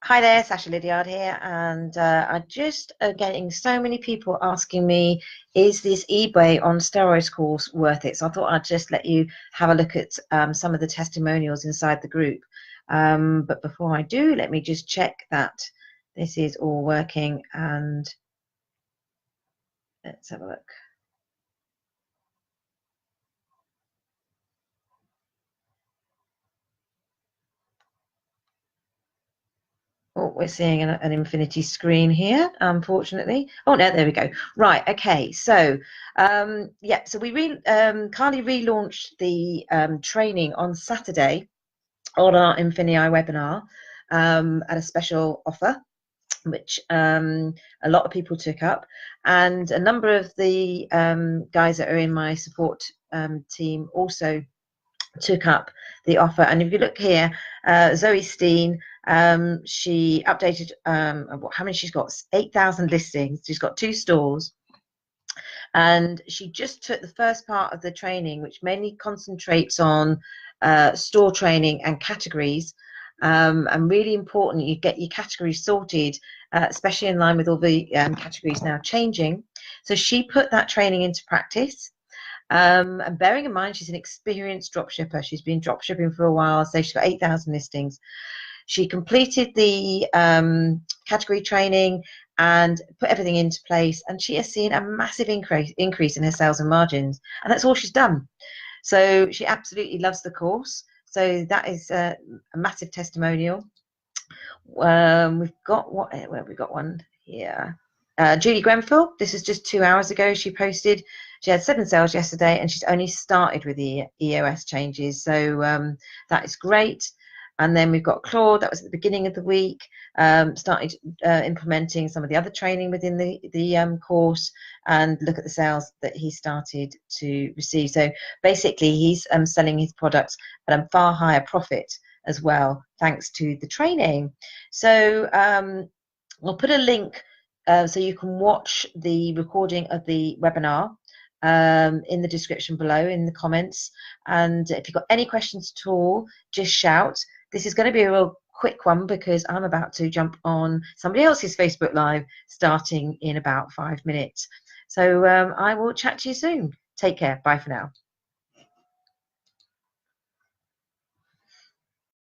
Hi there, Sacha Liddiard here, and I just getting so many people asking me, is this eBay on steroids course worth it? So I thought I'd just let you have a look at some of the testimonials inside the group. But before I do, let me just check that this is all working, and let's have a look. Oh, we're seeing an infinity screen here, unfortunately. Oh no, there we go. Right, okay. So, yeah. So Carly relaunched the training on Saturday on our Infinity webinar at a special offer, which a lot of people took up, and a number of the guys that are in my support team also took up the offer. And if you look here, Zoe Steen, she updated how many she's got, 8,000 listings. She's got 2 stores, and she just took the first part of the training, which mainly concentrates on store training and categories. And really important, you get your categories sorted, especially in line with all the categories now changing. So she put that training into practice. And bearing in mind, she's an experienced dropshipper. She's been dropshipping for a while, so she's got 8,000 listings. She completed the category training and put everything into place, and she has seen a massive increase in her sales and margins, and that's all she's done. So she absolutely loves the course. So that is a massive testimonial. We've got we got one here. Julie Grenfell, this is just 2 hours ago. She posted, she had 7 sales yesterday, and she's only started with the EOS changes. So that is great. And then we've got Claude, that was at the beginning of the week, started implementing some of the other training within the course, and look at the sales that he started to receive. So basically, he's selling his products at a far higher profit as well, thanks to the training. So I'll put a link so you can watch the recording of the webinar in the description below, in the comments. And if you've got any questions at all, just shout. This is going to be a real quick one because I'm about to jump on somebody else's Facebook Live starting in about 5 minutes. So I will chat to you soon. Take care. Bye for now.